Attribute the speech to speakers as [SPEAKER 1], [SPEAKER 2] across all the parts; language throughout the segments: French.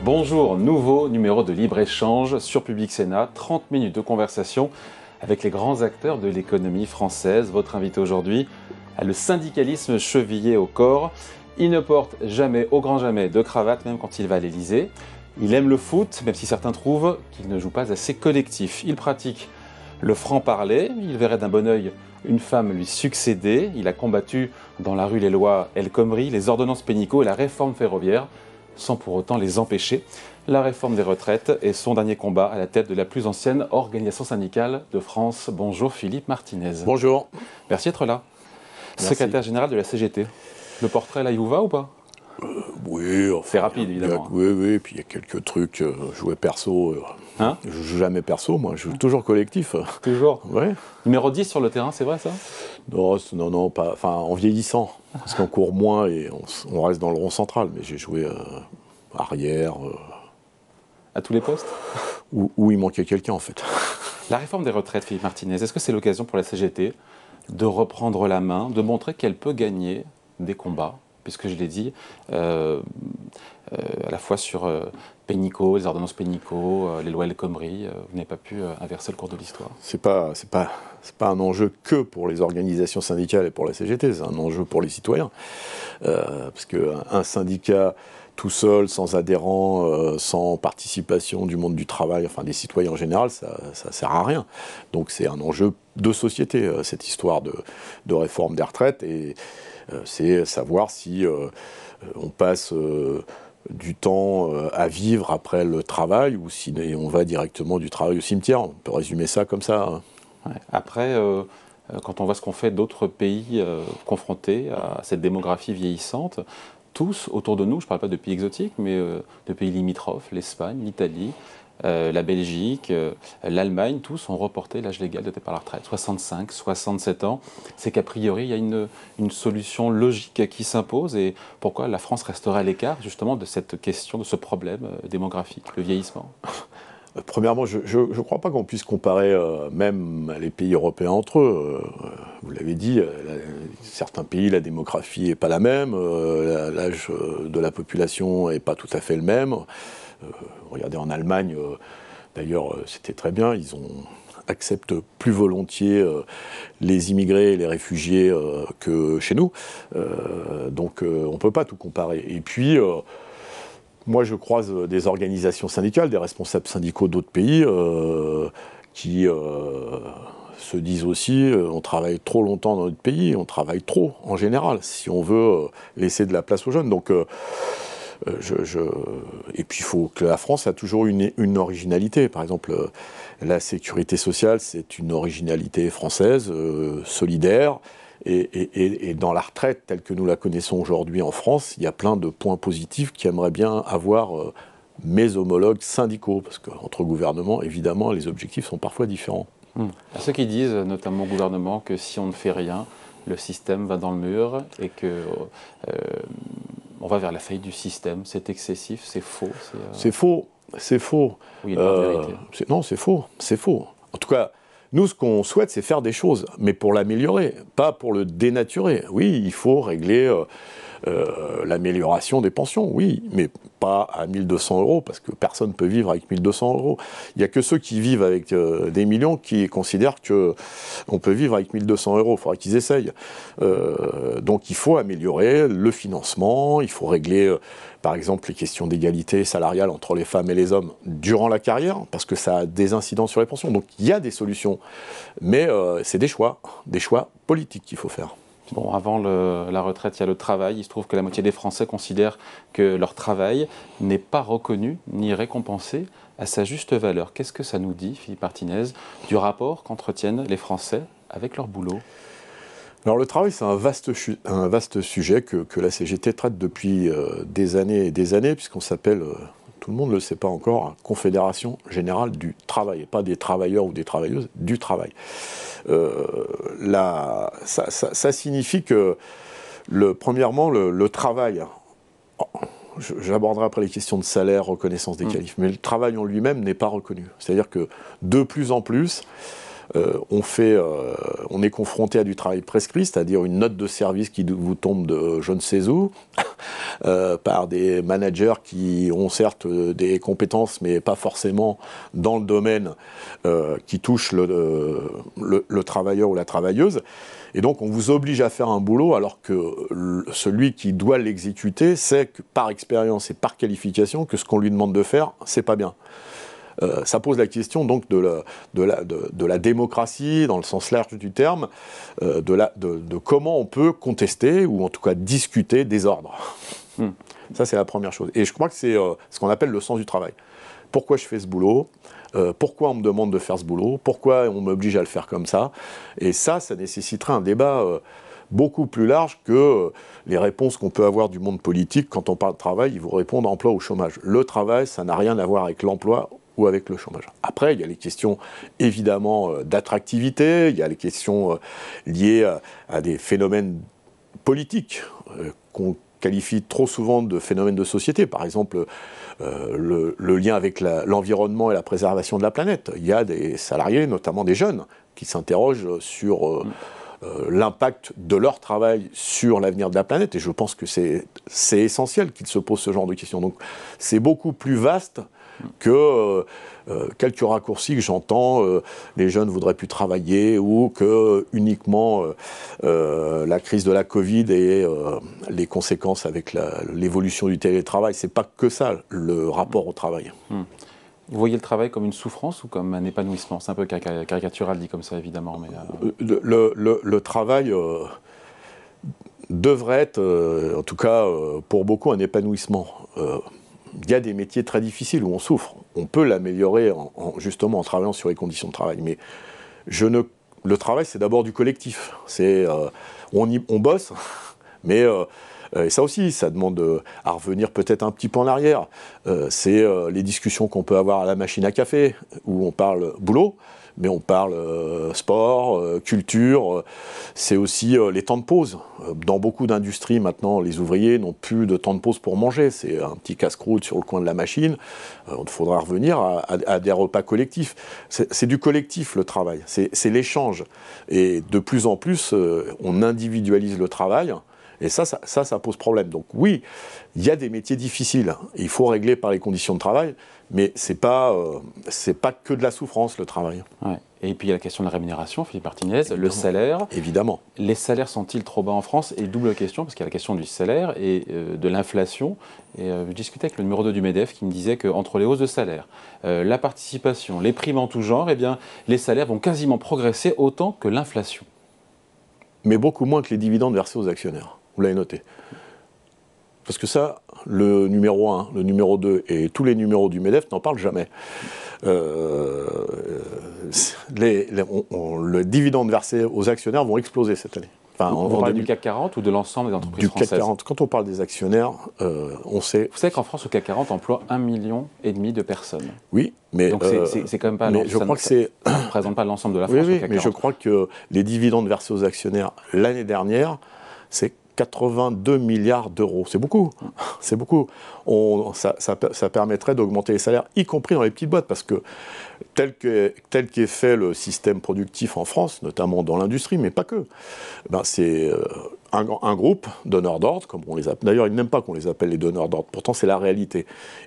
[SPEAKER 1] Bonjour, nouveau numéro de Libre-Échange sur Public Sénat, 30 minutes de conversation avec les grands acteurs de l'économie française. Votre invité aujourd'hui a le syndicalisme chevillé au corps. Il ne porte jamais, au grand jamais, de cravate, même quand il va à l'Élysée. Il aime le foot, même si certains trouvent qu'il ne joue pas assez collectif. Il pratique le franc-parler, il verrait d'un bon œil une femme lui succéder. Il a combattu dans la rue les lois El Khomri, les ordonnances Pénicaud et la réforme ferroviaire, sans pour autant les empêcher. La réforme des retraites est son dernier combat à la tête de la plus ancienne organisation syndicale de France. Bonjour Philippe Martinez.
[SPEAKER 2] Bonjour.
[SPEAKER 1] Merci d'être là.
[SPEAKER 2] Merci.
[SPEAKER 1] Secrétaire général de la CGT. Le portrait là, il vous va ou pas?
[SPEAKER 2] Oui. Enfin,
[SPEAKER 1] c'est rapide évidemment.
[SPEAKER 2] Oui, puis il y a quelques trucs, jouer perso.
[SPEAKER 1] Hein?
[SPEAKER 2] Je joue jamais perso, moi, je joue toujours collectif.
[SPEAKER 1] Toujours?
[SPEAKER 2] Ouais.
[SPEAKER 1] Numéro 10 sur le terrain, c'est vrai ça?
[SPEAKER 2] Non, pas. Enfin, en vieillissant. Parce qu'on court moins et on reste dans le rond central. Mais j'ai joué arrière.
[SPEAKER 1] À tous les postes?
[SPEAKER 2] Où il manquait quelqu'un en fait.
[SPEAKER 1] La réforme des retraites, Philippe Martinez, est-ce que c'est l'occasion pour la CGT de reprendre la main, de montrer qu'elle peut gagner des combats, puisque je l'ai dit, à la fois sur Pénicaud, les ordonnances Pénicaud, les lois El Khomri, vous n'avez pas pu inverser le cours de l'histoire.
[SPEAKER 2] C'est pas un enjeu que pour les organisations syndicales et pour la CGT, c'est un enjeu pour les citoyens. Parce qu'un syndicat tout seul, sans adhérents, sans participation du monde du travail, enfin des citoyens en général, ça sert à rien. Donc c'est un enjeu de société, cette histoire de réforme des retraites, et c'est savoir si on passe du temps à vivre après le travail, ou si on va directement du travail au cimetière. On peut résumer ça comme ça. Hein.
[SPEAKER 1] Ouais. Après, quand on voit ce qu'ont fait d'autres pays confrontés à cette démographie vieillissante, tous autour de nous, je ne parle pas de pays exotiques, mais de pays limitrophes, l'Espagne, l'Italie, la Belgique, l'Allemagne, tous ont reporté l'âge légal de départ à la retraite, 65, 67 ans. C'est qu'a priori, il y a une solution logique qui s'impose. Et pourquoi la France resterait à l'écart justement de cette question, de ce problème démographique, le vieillissement?
[SPEAKER 2] Premièrement, je ne crois pas qu'on puisse comparer même les pays européens entre eux. Vous l'avez dit, certains pays, la démographie n'est pas la même, l'âge de la population n'est pas tout à fait le même. Regardez en Allemagne, d'ailleurs c'était très bien, ils acceptent plus volontiers les immigrés et les réfugiés que chez nous. Donc on ne peut pas tout comparer. Et puis, moi, je croise des organisations syndicales, des responsables syndicaux d'autres pays qui se disent aussi on travaille trop longtemps dans notre pays, on travaille trop en général, si on veut laisser de la place aux jeunes. Donc, et puis, il faut que la France a toujours une originalité. Par exemple, la sécurité sociale, c'est une originalité française, solidaire. Et dans la retraite telle que nous la connaissons aujourd'hui en France, il y a plein de points positifs qu'aimeraient bien avoir mes homologues syndicaux, parce qu'entre gouvernements, évidemment, les objectifs sont parfois différents.
[SPEAKER 1] À ceux qui disent, notamment au gouvernement, que si on ne fait rien, le système va dans le mur et que on va vers la faillite du système, c'est excessif, c'est faux.
[SPEAKER 2] C'est faux, c'est faux.
[SPEAKER 1] Oui, il y a une vérité.
[SPEAKER 2] Non, c'est faux, c'est faux. En tout cas, nous, ce qu'on souhaite, c'est faire des choses, mais pour l'améliorer, pas pour le dénaturer. Oui, il faut régler l'amélioration des pensions, oui, mais pas à 1 200 €, parce que personne ne peut vivre avec 1 200 €. Il n'y a que ceux qui vivent avec des millions qui considèrent qu'on peut vivre avec 1 200 €. Il faudra qu'ils essayent. Donc il faut améliorer le financement, il faut régler par exemple les questions d'égalité salariale entre les femmes et les hommes durant la carrière, parce que ça a des incidences sur les pensions. Donc il y a des solutions, mais c'est des choix politiques qu'il faut faire.
[SPEAKER 1] Bon, avant la retraite, il y a le travail. Il se trouve que la moitié des Français considèrent que leur travail n'est pas reconnu ni récompensé à sa juste valeur. Qu'est-ce que ça nous dit, Philippe Martinez, du rapport qu'entretiennent les Français avec leur boulot?
[SPEAKER 2] Alors le travail, c'est un vaste sujet que la CGT traite depuis des années et des années, puisqu'on s'appelle, tout le monde ne le sait pas encore, Confédération Générale du Travail, et pas des travailleurs ou des travailleuses, du travail. Ça signifie que, premièrement, le travail, j'aborderai après les questions de salaire, reconnaissance des qualifs, mais le travail en lui-même n'est pas reconnu. C'est-à-dire que de plus en plus, on est confronté à du travail prescrit, c'est-à-dire une note de service qui vous tombe de je ne sais où, par des managers qui ont certes des compétences, mais pas forcément dans le domaine qui touche le travailleur ou la travailleuse. Et donc on vous oblige à faire un boulot alors que celui qui doit l'exécuter sait que, par expérience et par qualification, que ce qu'on lui demande de faire, c'est pas bien. Ça pose la question donc de la démocratie, dans le sens large du terme, de comment on peut contester, ou en tout cas discuter des ordres. Ça, c'est la première chose. Et je crois que c'est ce qu'on appelle le sens du travail. Pourquoi je fais ce boulot ? Pourquoi on me demande de faire ce boulot ? Pourquoi on m'oblige à le faire comme ça ? Et ça nécessiterait un débat beaucoup plus large que les réponses qu'on peut avoir du monde politique. Quand on parle de travail, ils vous répondent emploi ou chômage. Le travail, ça n'a rien à voir avec l'emploi ou avec le chômage. Après, il y a les questions évidemment d'attractivité, il y a les questions liées à des phénomènes politiques qu'on qualifie trop souvent de phénomènes de société. Par exemple, le lien avec l'environnement et la préservation de la planète. Il y a des salariés, notamment des jeunes, qui s'interrogent sur l'impact de leur travail sur l'avenir de la planète. Et je pense que c'est essentiel qu'ils se posent ce genre de questions. Donc c'est beaucoup plus vaste que quelques raccourcis que j'entends, les jeunes ne voudraient plus travailler, ou que uniquement la crise de la Covid et les conséquences avec l'évolution du télétravail. C'est pas que ça, le rapport au travail.
[SPEAKER 1] Vous voyez le travail comme une souffrance ou comme un épanouissement? C'est un peu caricatural dit comme ça, évidemment. Mais
[SPEAKER 2] le travail devrait être, en tout cas pour beaucoup, un épanouissement. Il y a des métiers très difficiles où on souffre. On peut l'améliorer justement en travaillant sur les conditions de travail. Mais le travail, c'est d'abord du collectif. On bosse, mais et ça aussi, ça demande à revenir peut-être un petit peu en arrière. C'est les discussions qu'on peut avoir à la machine à café, où on parle boulot, mais on parle sport, culture. C'est aussi les temps de pause. Dans beaucoup d'industries, maintenant, les ouvriers n'ont plus de temps de pause pour manger. C'est un petit casse-croûte sur le coin de la machine. Il faudra revenir à des repas collectifs. C'est du collectif, le travail. C'est l'échange. Et de plus en plus, on individualise le travail. Et ça pose problème. Donc oui, il y a des métiers difficiles. Il faut régler par les conditions de travail, mais c'est pas que de la souffrance, le travail.
[SPEAKER 1] Ouais. Et puis il y a la question de la rémunération, Philippe Martinez, le salaire.
[SPEAKER 2] Évidemment.
[SPEAKER 1] Les salaires sont-ils trop bas en France? Et double question, parce qu'il y a la question du salaire et de l'inflation. Et je discutais avec le numéro 2 du MEDEF qui me disait qu'entre les hausses de salaire, la participation, les primes en tout genre, eh bien, les salaires vont quasiment progresser autant que l'inflation.
[SPEAKER 2] Mais beaucoup moins que les dividendes versés aux actionnaires. Vous l'avez noté. Parce que ça, le numéro 1, le numéro 2 et tous les numéros du MEDEF n'en parlent jamais. Le dividende versé aux actionnaires vont exploser cette année.
[SPEAKER 1] Enfin, on parle du CAC 40 ou de l'ensemble des entreprises françaises?
[SPEAKER 2] Du CAC 40. Quand on parle des actionnaires, on sait...
[SPEAKER 1] Vous savez qu'en France, le CAC 40 emploie 1,5 million de personnes.
[SPEAKER 2] Oui, mais...
[SPEAKER 1] Donc c'est quand même pas...
[SPEAKER 2] Mais je crois que c'est...
[SPEAKER 1] Ça ne représente pas l'ensemble de la France,
[SPEAKER 2] oui,
[SPEAKER 1] le CAC 40.
[SPEAKER 2] Mais je crois que les dividendes versés aux actionnaires l'année dernière, c'est 82 milliards d'euros. C'est beaucoup. C'est beaucoup. Ça permettrait d'augmenter les salaires, y compris dans les petites boîtes, parce que tel qu'est fait le système productif en France, notamment dans l'industrie, mais pas que, c'est un groupe donneur d'ordre, comme on les appelle. D'ailleurs, ils n'aiment pas qu'on les appelle les donneurs d'ordre. Pourtant, c'est la réalité,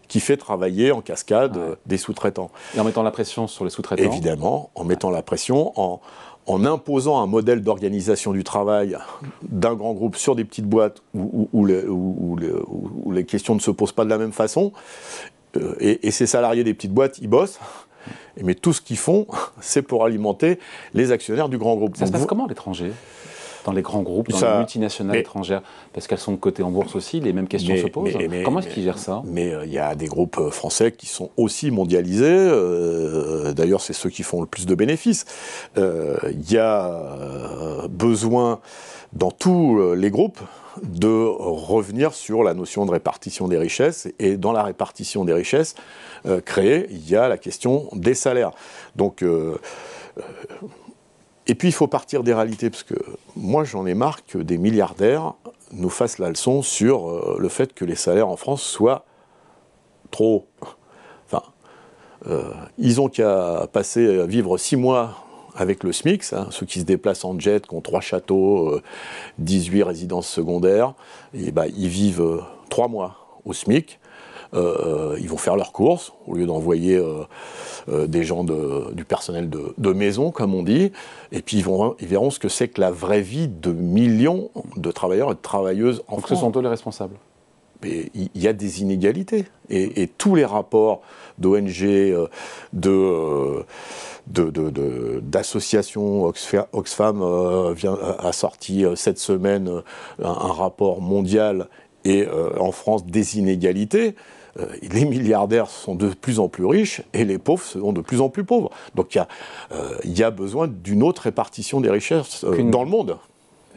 [SPEAKER 2] qui fait travailler en cascade des sous-traitants. Et
[SPEAKER 1] en mettant la pression sur les sous-traitants.
[SPEAKER 2] Évidemment, en mettant la pression, en imposant un modèle d'organisation du travail d'un grand groupe sur des petites boîtes où les questions ne se posent pas de la même façon. Et ces salariés des petites boîtes, ils bossent. Mais tout ce qu'ils font, c'est pour alimenter les actionnaires du grand groupe.
[SPEAKER 1] Ça se passe comment à l'étranger ? Dans les grands groupes, dans les multinationales étrangères, parce qu'elles sont cotées en bourse aussi, les mêmes questions se posent. Comment est-ce qu'ils gèrent ça ?
[SPEAKER 2] Mais il y a des groupes français qui sont aussi mondialisés. D'ailleurs, c'est ceux qui font le plus de bénéfices. Il y a besoin, dans tous les groupes, de revenir sur la notion de répartition des richesses. Et dans la répartition des richesses créées, il y a la question des salaires. Donc... Et puis il faut partir des réalités, parce que moi j'en ai marre que des milliardaires nous fassent la leçon sur le fait que les salaires en France soient trop hauts. Enfin, ils ont qu'à passer à vivre 6 mois avec le SMIC, ceux qui se déplacent en jet, qui ont 3 châteaux, 18 résidences secondaires, et ils vivent 3 mois au SMIC. Ils vont faire leurs courses, au lieu d'envoyer des gens du personnel de maison, comme on dit, et puis ils verront ce que c'est que la vraie vie de millions de travailleurs et de travailleuses en France.
[SPEAKER 1] Donc ce sont eux les responsables.
[SPEAKER 2] Mais il y a des inégalités. Et tous les rapports d'ONG, d'associations, Oxfam a sorti cette semaine un rapport mondial et en France des inégalités. Les milliardaires sont de plus en plus riches et les pauvres sont de plus en plus pauvres. Donc il y a besoin d'une autre répartition des richesses dans le monde.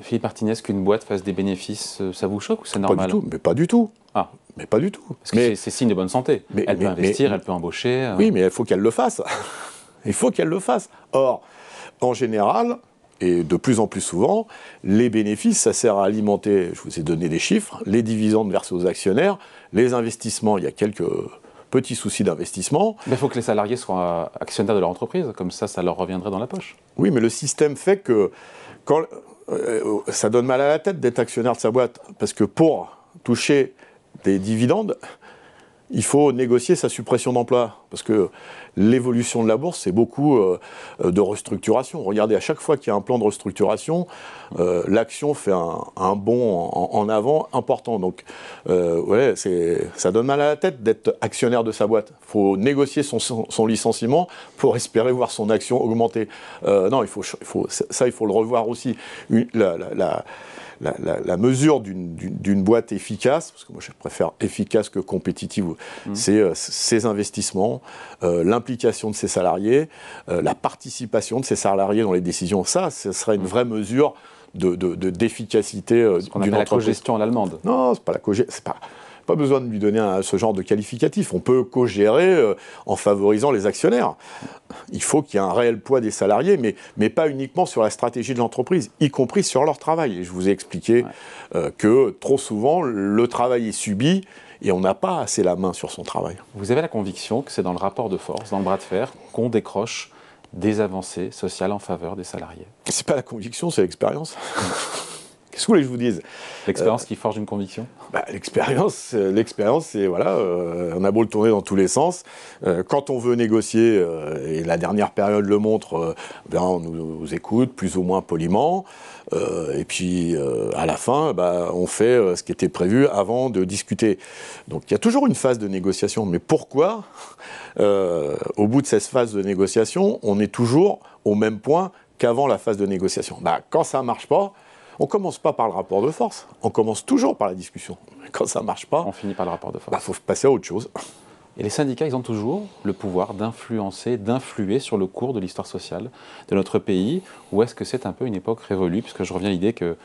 [SPEAKER 1] Philippe Martinez, qu'une boîte fasse des bénéfices, ça vous choque ou c'est normal?
[SPEAKER 2] Pas du tout, mais pas du tout.
[SPEAKER 1] Ah.
[SPEAKER 2] Mais pas du tout.
[SPEAKER 1] Parce que c'est signe de bonne santé. Elle peut investir, elle peut embaucher.
[SPEAKER 2] Oui, mais il faut qu'elle le fasse. Il faut qu'elle le fasse. Or, en général, et de plus en plus souvent, les bénéfices, ça sert à alimenter, je vous ai donné des chiffres, les dividendes versés aux actionnaires, les investissements, il y a quelques petits soucis d'investissement.
[SPEAKER 1] Mais il faut que les salariés soient actionnaires de leur entreprise, comme ça leur reviendrait dans la poche.
[SPEAKER 2] Oui, mais le système fait que ça donne mal à la tête d'être actionnaire de sa boîte, parce que pour toucher des dividendes, il faut négocier sa suppression d'emploi. Parce que l'évolution de la bourse, c'est beaucoup de restructuration. Regardez, à chaque fois qu'il y a un plan de restructuration, l'action fait un bond en avant important. Donc, ça donne mal à la tête d'être actionnaire de sa boîte. Il faut négocier son licenciement pour espérer voir son action augmenter. Non, il faut le revoir aussi. La mesure d'une boîte efficace, parce que moi je préfère efficace que compétitive, c'est ses investissements, l'implication de ses salariés, la participation de ses salariés dans les décisions. Ça, ce serait une vraie mesure d'efficacité d'une entreprise.
[SPEAKER 1] La cogestion à l'allemande.
[SPEAKER 2] Non, c'est pas la cogestion. Pas besoin de lui donner ce genre de qualificatif. On peut co-gérer en favorisant les actionnaires. Il faut qu'il y ait un réel poids des salariés, mais pas uniquement sur la stratégie de l'entreprise, y compris sur leur travail. Et je vous ai expliqué que trop souvent, le travail est subi et on n'a pas assez la main sur son travail.
[SPEAKER 1] Vous avez la conviction que c'est dans le rapport de force, dans le bras de fer, qu'on décroche des avancées sociales en faveur des salariés?
[SPEAKER 2] C'est pas la conviction, c'est l'expérience. Qu'est-ce que vous voulez que je vous dise?
[SPEAKER 1] L'expérience qui forge une conviction?
[SPEAKER 2] L'expérience, c'est voilà, on a beau le tourner dans tous les sens. Quand on veut négocier, et la dernière période le montre, on nous écoute plus ou moins poliment. Et puis à la fin, on fait ce qui était prévu avant de discuter. Donc il y a toujours une phase de négociation. Mais pourquoi, au bout de cette phase de négociation, on est toujours au même point qu'avant la phase de négociation? Quand ça ne marche pas, on ne commence pas par le rapport de force, on commence toujours par la discussion. Quand ça ne marche pas,
[SPEAKER 1] on finit par le rapport de force.
[SPEAKER 2] Il faut passer à autre chose.
[SPEAKER 1] Et les syndicats, ils ont toujours le pouvoir d'influencer, d'influer sur le cours de l'histoire sociale de notre pays, ou est-ce que c'est un peu une époque révolue? Puisque je reviens à l'idée que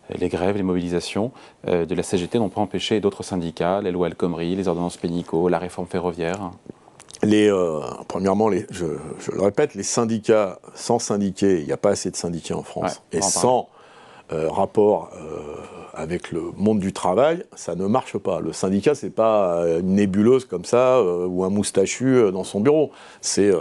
[SPEAKER 1] les grèves, les mobilisations de la CGT n'ont pas empêché d'autres syndicats, les lois El Khomri, les ordonnances Pénicaud, la réforme ferroviaire.
[SPEAKER 2] Premièrement, je le répète, les syndicats, sans syndiqués, il n'y a pas assez de syndiqués en France, et sans rapport avec le monde du travail, ça ne marche pas. Le syndicat, c'est pas une nébuleuse comme ça, ou un moustachu dans son bureau. C'est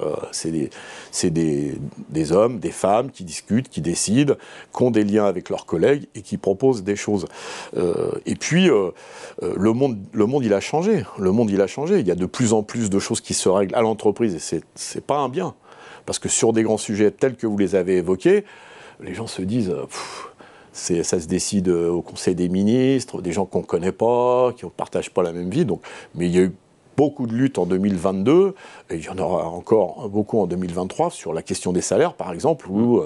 [SPEAKER 2] des hommes, des femmes qui discutent, qui décident, qui ont des liens avec leurs collègues et qui proposent des choses. Et puis, le monde, il a changé. Le monde, il a changé. Il y a de plus en plus de choses qui se règlent à l'entreprise, et c'est pas un bien. Parce que sur des grands sujets tels que vous les avez évoqués, les gens se disent... ça se décide au Conseil des ministres, des gens qu'on ne connaît pas, qui ne partagent pas la même vie. Mais il y a eu beaucoup de luttes en 2022, et il y en aura encore beaucoup en 2023, sur la question des salaires, par exemple, où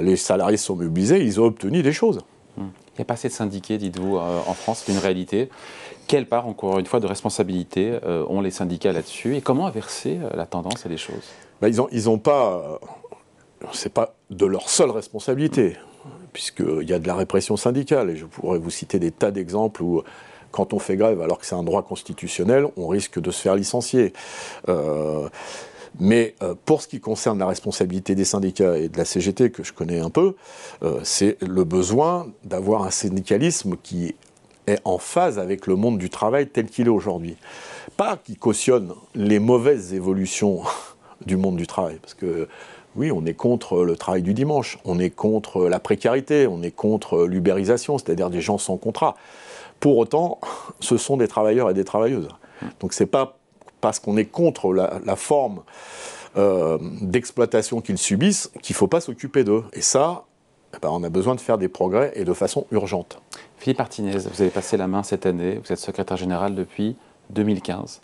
[SPEAKER 2] les salariés sont mobilisés, ils ont obtenu des choses.
[SPEAKER 1] Il n'y a pas assez de syndiqués, dites-vous, en France, c'est une réalité. Quelle part, encore une fois, de responsabilité ont les syndicats là-dessus? Et comment inverser la tendance et les choses?
[SPEAKER 2] Ils n'ont pas... c'est pas de leur seule responsabilité, puisqu'il y a de la répression syndicale, et je pourrais vous citer des tas d'exemples où, quand on fait grève alors que c'est un droit constitutionnel, on risque de se faire licencier. Mais pour ce qui concerne la responsabilité des syndicats et de la CGT, que je connais un peu, c'est le besoin d'avoir un syndicalisme qui est en phase avec le monde du travail tel qu'il est aujourd'hui. Pas qui cautionne les mauvaises évolutions du monde du travail, parce que Oui, on est contre le travail du dimanche, on est contre la précarité, on est contre l'ubérisation, c'est-à-dire des gens sans contrat. Pour autant, ce sont des travailleurs et des travailleuses. Donc c'est pas parce qu'on est contre la forme d'exploitation qu'ils subissent qu'il ne faut pas s'occuper d'eux. Et ça, on a besoin de faire des progrès et de façon urgente.
[SPEAKER 1] Philippe Martinez, vous avez passé la main cette année, vous êtes secrétaire général depuis 2015.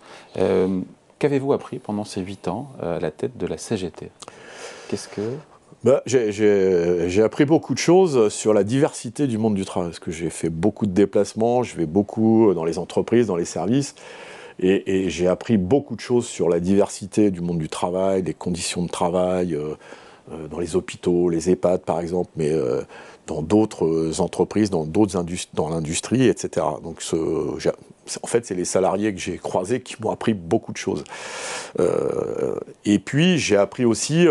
[SPEAKER 1] Qu'avez-vous appris pendant ces 8 ans à la tête de la CGT? Qu'est-ce que...
[SPEAKER 2] J'ai appris beaucoup de choses sur la diversité du monde du travail, parce que j'ai fait beaucoup de déplacements, je vais beaucoup dans les entreprises, dans les services, et j'ai appris beaucoup de choses sur la diversité du monde du travail, les conditions de travail, dans les hôpitaux, les EHPAD par exemple, mais dans d'autres entreprises, dans l'industrie, etc. Donc en fait, c'est les salariés que j'ai croisés qui m'ont appris beaucoup de choses. Et puis, j'ai appris aussi...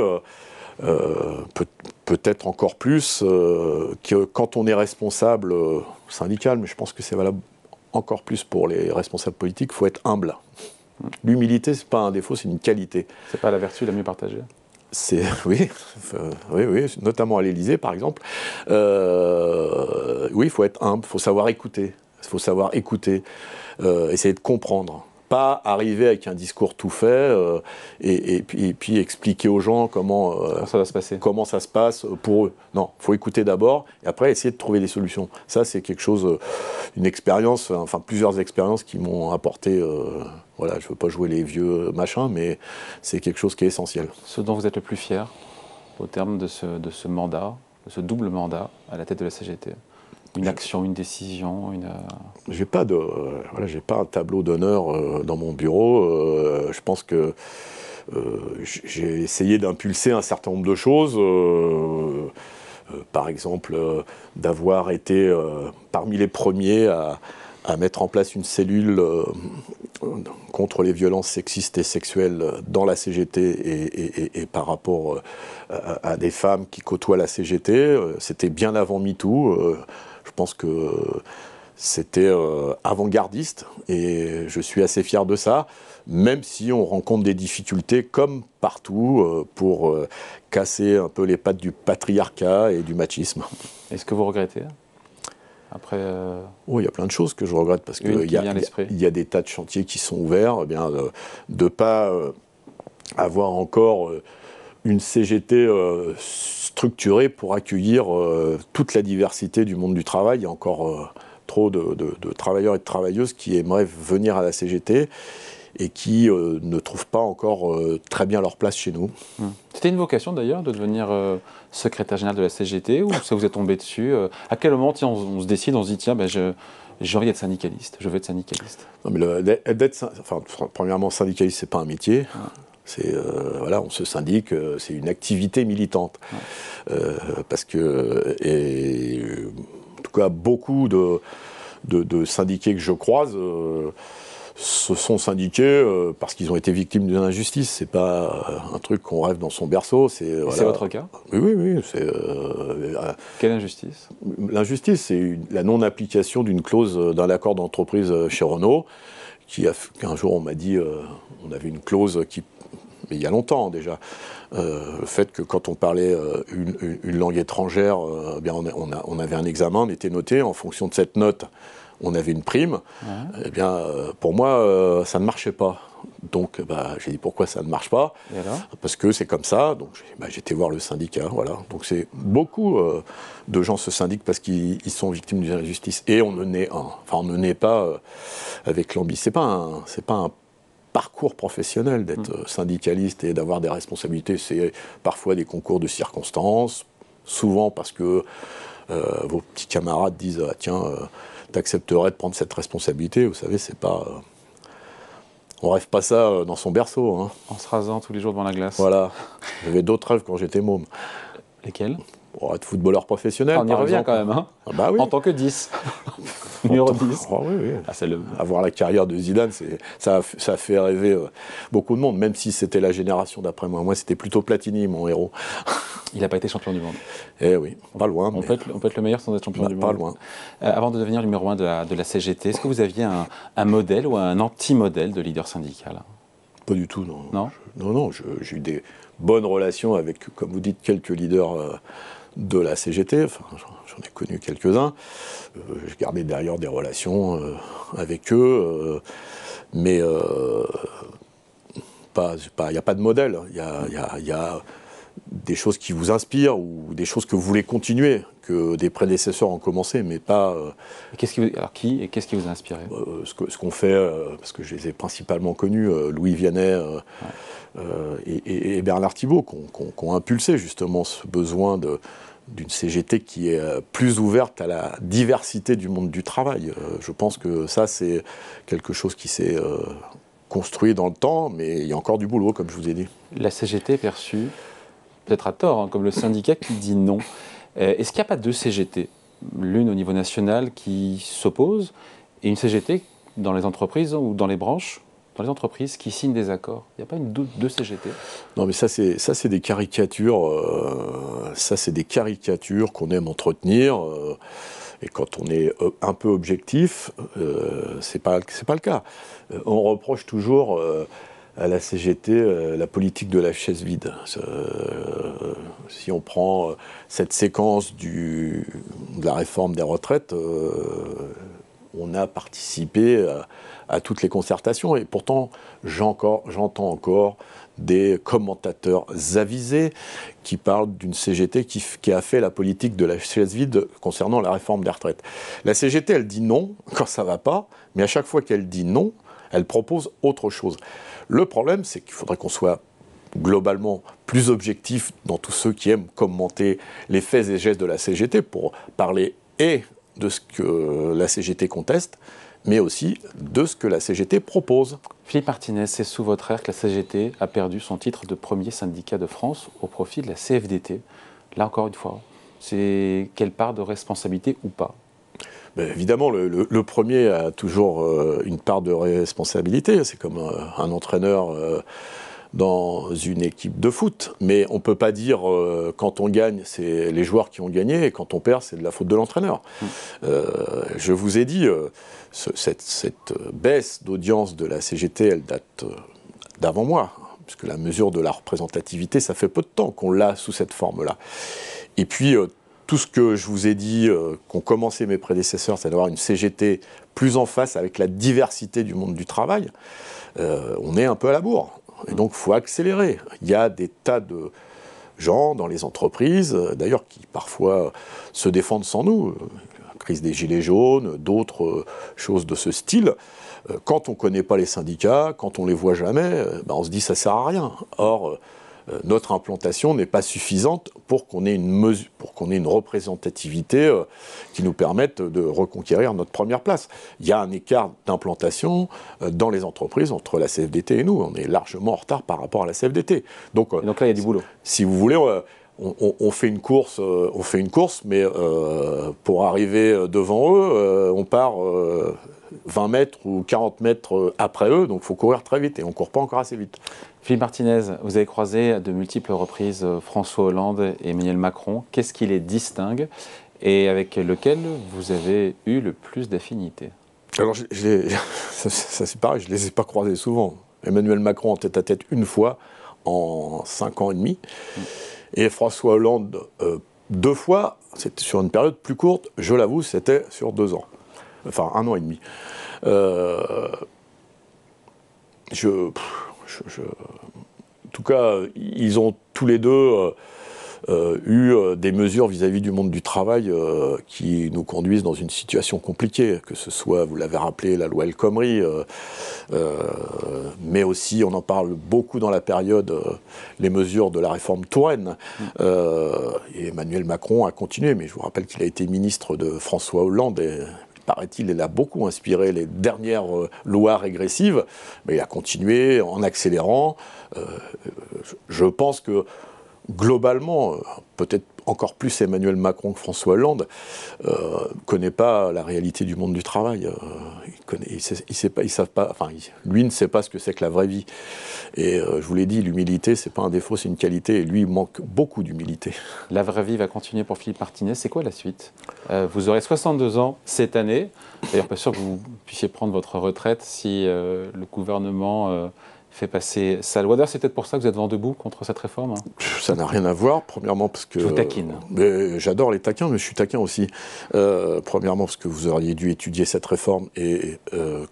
[SPEAKER 2] peut-être encore plus que quand on est responsable syndical, mais je pense que c'est valable encore plus pour les responsables politiques, il faut être humble. L'humilité, c'est pas un défaut, c'est une qualité.
[SPEAKER 1] C'est pas la vertu la mieux partagée?
[SPEAKER 2] Oui, notamment à l'Élysée par exemple. Oui, il faut être humble, il faut savoir écouter. Il faut savoir écouter, essayer de comprendre. Pas arriver avec un discours tout fait et puis expliquer aux gens comment
[SPEAKER 1] ça va se passer.
[SPEAKER 2] Comment ça se passe pour eux. Non, il faut écouter d'abord et après essayer de trouver des solutions. Ça, c'est quelque chose, une expérience, enfin plusieurs expériences qui m'ont apporté. Voilà, je ne veux pas jouer les vieux machins, mais c'est quelque chose qui est essentiel.
[SPEAKER 1] Ce dont vous êtes le plus fier au terme de ce mandat, de ce double mandat à la tête de la CGT? Une action, une décision,
[SPEAKER 2] J'ai pas un tableau d'honneur dans mon bureau. Je pense que j'ai essayé d'impulser un certain nombre de choses. Par exemple, d'avoir été parmi les premiers à mettre en place une cellule contre les violences sexistes et sexuelles dans la CGT et par rapport à des femmes qui côtoient la CGT. C'était bien avant MeToo. Je pense que c'était avant-gardiste et je suis assez fier de ça, même si on rencontre des difficultés comme partout pour casser un peu les pattes du patriarcat et du machisme.
[SPEAKER 1] Est-ce que vous regrettez après
[SPEAKER 2] Oui, il y a plein de choses que je regrette parce qu'il y a des tas de chantiers qui sont ouverts. Eh bien, de ne pas avoir encore une CGT structurée pour accueillir toute la diversité du monde du travail. Il y a encore trop de travailleurs et de travailleuses qui aimeraient venir à la CGT et qui ne trouvent pas encore très bien leur place chez nous.
[SPEAKER 1] C'était une vocation d'ailleurs de devenir secrétaire général de la CGT ou ça vous est tombé dessus? À quel moment on se décide, on se dit tiens, j'ai envie d'être syndicaliste, je veux être syndicaliste?
[SPEAKER 2] Non, mais premièrement, syndicaliste, c'est pas un métier. C'est voilà, on se syndique, c'est une activité militante. Parce que, en tout cas, beaucoup de syndiqués que je croise se sont syndiqués parce qu'ils ont été victimes d'une injustice. C'est pas un truc qu'on rêve dans son berceau. C'est
[SPEAKER 1] votre cas?
[SPEAKER 2] Oui.
[SPEAKER 1] Quelle injustice?
[SPEAKER 2] L'injustice, c'est la non-application d'une clause d'un accord d'entreprise chez Renault, qu'un jour on m'a dit, on avait une clause mais il y a longtemps déjà, le fait que quand on parlait une langue étrangère, bien on avait un examen, on était noté, en fonction de cette note, on avait une prime. Eh bien, pour moi, ça ne marchait pas. Donc, j'ai dit pourquoi ça ne marche pas? Parce que c'est comme ça. Donc, j'ai été voir le syndicat. Voilà. Donc, c'est beaucoup de gens se syndiquent parce qu'ils sont victimes d'une injustice. Et on ne naît pas avec l'ambition. C'est pas un parcours professionnel d'être syndicaliste et d'avoir des responsabilités. C'est parfois des concours de circonstances, souvent parce que vos petits camarades disent tiens, t'accepterais de prendre cette responsabilité. Vous savez, c'est pas... on rêve pas ça dans son berceau. Hein.
[SPEAKER 1] En se rasant tous les jours devant la glace.
[SPEAKER 2] Voilà. J'avais d'autres rêves quand j'étais môme.
[SPEAKER 1] Lesquels?
[SPEAKER 2] Pour être footballeur professionnel,
[SPEAKER 1] on y revient quand même, hein.
[SPEAKER 2] Oui.
[SPEAKER 1] En tant que 10. Numéro 10.
[SPEAKER 2] Oui. Avoir la carrière de Zidane, ça a fait rêver beaucoup de monde, même si c'était la génération d'après moi. Moi, c'était plutôt Platini, mon héros.
[SPEAKER 1] Il n'a pas été champion du monde.
[SPEAKER 2] Eh oui, pas loin.
[SPEAKER 1] On peut être le meilleur sans être champion du monde.
[SPEAKER 2] Pas loin.
[SPEAKER 1] Avant de devenir numéro 1 de la CGT, est-ce que vous aviez un modèle ou un anti-modèle de leader syndical?
[SPEAKER 2] Pas du tout, non.
[SPEAKER 1] Non.
[SPEAKER 2] Non, j'ai eu des bonnes relations avec, comme vous dites, quelques leaders de la CGT. Enfin, j'en ai connu quelques-uns. J'ai gardé d'ailleurs des relations avec eux, mais il n'y a pas de modèle. Il y a des choses qui vous inspirent ou des choses que vous voulez continuer, que des prédécesseurs ont commencé, mais pas...
[SPEAKER 1] Alors qui et qu'est-ce qui vous a inspiré?
[SPEAKER 2] Ce qu'on fait, parce que je les ai principalement connus, Louis Vianney et Bernard Thibault, qui ont impulsé justement ce besoin d'une CGT qui est plus ouverte à la diversité du monde du travail. Je pense que ça, c'est quelque chose qui s'est construit dans le temps, mais il y a encore du boulot, comme je vous ai dit.
[SPEAKER 1] La CGT est perçue, peut-être à tort, hein, comme le syndicat qui dit non. Est-ce qu'il n'y a pas deux CGT? L'une au niveau national qui s'oppose et une CGT dans les entreprises ou dans les branches, dans les entreprises qui signent des accords. Il n'y a pas deux CGT?
[SPEAKER 2] Non, mais ça c'est des caricatures. Ça c'est des caricatures qu'on aime entretenir. Et quand on est un peu objectif, c'est pas le cas. On reproche toujours à la CGT la politique de la chaise vide. Si on prend cette séquence de la réforme des retraites, on a participé à toutes les concertations. Et pourtant, j'entends encore des commentateurs avisés qui parlent d'une CGT qui a fait la politique de la chaise vide concernant la réforme des retraites. La CGT, elle dit non quand ça ne va pas, mais à chaque fois qu'elle dit non, elle propose autre chose. Le problème, c'est qu'il faudrait qu'on soit globalement plus objectif dans tous ceux qui aiment commenter les faits et gestes de la CGT pour parler et de ce que la CGT conteste, mais aussi de ce que la CGT propose.
[SPEAKER 1] Philippe Martinez, c'est sous votre ère que la CGT a perdu son titre de premier syndicat de France au profit de la CFDT. Là encore une fois, c'est quelle part de responsabilité ou pas?
[SPEAKER 2] Ben évidemment, le premier a toujours une part de responsabilité. C'est comme un entraîneur dans une équipe de foot. Mais on ne peut pas dire quand on gagne, c'est les joueurs qui ont gagné, et quand on perd, c'est de la faute de l'entraîneur. Je vous ai dit, cette baisse d'audience de la CGT, elle date d'avant moi, puisque la mesure de la représentativité, ça fait peu de temps qu'on l'a sous cette forme-là. Et puis, tout ce que je vous ai dit, qu'ont commencé mes prédécesseurs, c'est d'avoir une CGT plus en face avec la diversité du monde du travail, on est un peu à la bourre. Et donc, il faut accélérer. Il y a des tas de gens dans les entreprises, d'ailleurs, qui parfois se défendent sans nous. La crise des gilets jaunes, d'autres choses de ce style. Quand on ne connaît pas les syndicats, quand on ne les voit jamais, on se dit que ça ne sert à rien. Or, notre implantation n'est pas suffisante pour qu'on ait une représentativité qui nous permette de reconquérir notre première place. Il y a un écart d'implantation dans les entreprises entre la CFDT et nous. On est largement en retard par rapport à la CFDT. Donc
[SPEAKER 1] là, il y a du boulot.
[SPEAKER 2] Si vous voulez, on fait une course, mais pour arriver devant eux, on part 20 mètres ou 40 mètres après eux, donc il faut courir très vite, et on ne court pas encore assez vite.
[SPEAKER 1] Philippe Martinez, vous avez croisé à de multiples reprises François Hollande et Emmanuel Macron. Qu'est-ce qui les distingue et avec lequel vous avez eu le plus d'affinité?
[SPEAKER 2] Alors, ça c'est pareil, je ne les ai pas croisés souvent. Emmanuel Macron en tête-à-tête une fois en 5 ans et demi, et François Hollande 2 fois, c'était sur une période plus courte, je l'avoue, c'était sur 2 ans. Enfin, 1 an et demi. En tout cas, ils ont tous les deux eu des mesures vis-à-vis du monde du travail qui nous conduisent dans une situation compliquée, que ce soit, vous l'avez rappelé, la loi El Khomri, mais aussi, on en parle beaucoup dans la période, les mesures de la réforme Touraine. Et Emmanuel Macron a continué, mais je vous rappelle qu'il a été ministre de François Hollande, et paraît-il, il a beaucoup inspiré les dernières lois régressives, mais il a continué en accélérant. Je pense que globalement, peut-être encore plus Emmanuel Macron que François Hollande, ne connaît pas la réalité du monde du travail. Lui ne sait pas ce que c'est que la vraie vie. Et je vous l'ai dit, l'humilité, c'est pas un défaut, c'est une qualité. Et lui, il manque beaucoup d'humilité.
[SPEAKER 1] La vraie vie va continuer pour Philippe Martinez. C'est quoi la suite? Vous aurez 62 ans cette année. D'ailleurs, pas sûr que vous puissiez prendre votre retraite si le gouvernement fait passer sa loi. D'ailleurs, c'est peut-être pour ça que vous êtes vent debout contre cette réforme.
[SPEAKER 2] Ça n'a rien à voir, premièrement parce que...
[SPEAKER 1] Je vous taquine.
[SPEAKER 2] J'adore les taquins, mais je suis taquin aussi. Premièrement parce que vous auriez dû étudier cette réforme, et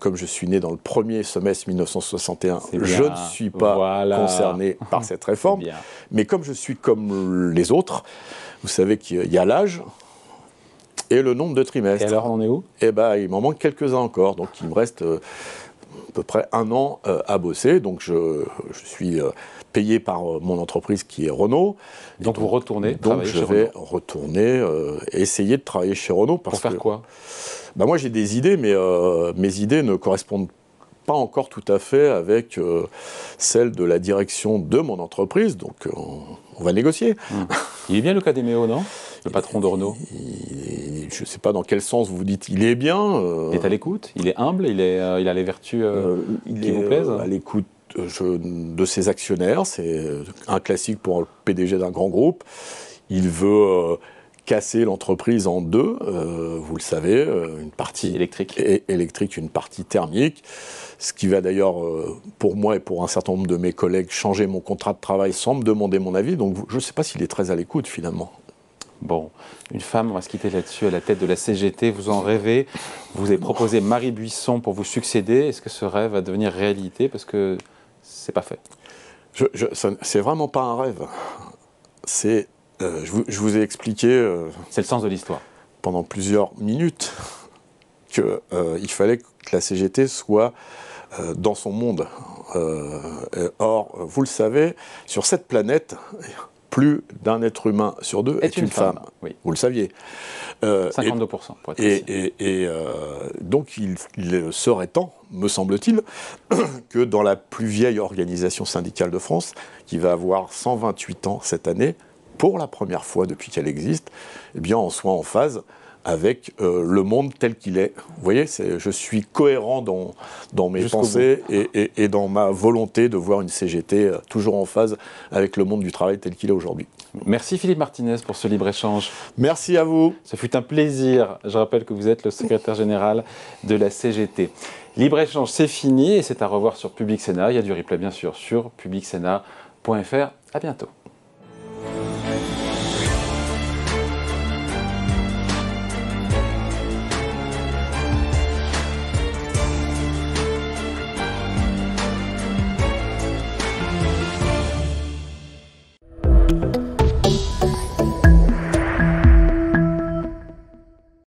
[SPEAKER 2] comme je suis né dans le premier semestre 1961, je ne suis pas concerné par cette réforme. Mais comme je suis comme les autres, vous savez qu'il y a l'âge et le nombre de trimestres.
[SPEAKER 1] Et alors, on en est où?
[SPEAKER 2] Eh bien, il m'en manque quelques-uns encore, donc il me reste... à peu près 1 an à bosser, donc je suis payé par mon entreprise qui est Renault.
[SPEAKER 1] Donc vous retournez
[SPEAKER 2] travailler chez Renault. Donc je vais retourner essayer de travailler chez Renault.
[SPEAKER 1] Pour faire quoi?
[SPEAKER 2] Moi j'ai des idées, mais mes idées ne correspondent pas encore tout à fait avec celles de la direction de mon entreprise, donc on va négocier.
[SPEAKER 1] Il est bien Luca De Meo, non? Le patron de Renault.
[SPEAKER 2] Je ne sais pas dans quel sens vous dites il est bien.
[SPEAKER 1] Il est à l'écoute, il est humble, il a les vertus qui vous plaisent.
[SPEAKER 2] À l'écoute de ses actionnaires, c'est un classique pour un PDG d'un grand groupe. Il veut casser l'entreprise en deux, vous le savez, une partie électrique, une partie thermique, ce qui va d'ailleurs, pour moi et pour un certain nombre de mes collègues, changer mon contrat de travail sans me demander mon avis. Donc je ne sais pas s'il est très à l'écoute finalement.
[SPEAKER 1] Bon, une femme, on va se quitter là-dessus, à la tête de la CGT, vous en rêvez. Vous avez proposé Marie Buisson pour vous succéder. Est-ce que ce rêve va devenir réalité? Parce que c'est pas fait.
[SPEAKER 2] C'est vraiment pas un rêve. C'est, je vous ai expliqué...
[SPEAKER 1] c'est le sens de l'histoire.
[SPEAKER 2] Pendant plusieurs minutes qu'il fallait que la CGT soit dans son monde. Or, vous le savez, sur cette planète... plus d'un être humain sur deux est une femme.
[SPEAKER 1] Oui.
[SPEAKER 2] Vous le saviez.
[SPEAKER 1] 52% pour être précis.
[SPEAKER 2] Donc il serait temps, me semble-t-il, que dans la plus vieille organisation syndicale de France, qui va avoir 128 ans cette année, pour la première fois depuis qu'elle existe, eh bien on soit en phase avec le monde tel qu'il est. Vous voyez, je suis cohérent dans mes pensées et dans ma volonté de voir une CGT toujours en phase avec le monde du travail tel qu'il est aujourd'hui.
[SPEAKER 1] Merci Philippe Martinez pour ce libre-échange.
[SPEAKER 2] Merci à vous.
[SPEAKER 1] Ce fut un plaisir. Je rappelle que vous êtes le secrétaire général de la CGT. Libre-échange, c'est fini et c'est à revoir sur Public Sénat. Il y a du replay bien sûr sur publicsénat.fr. À bientôt.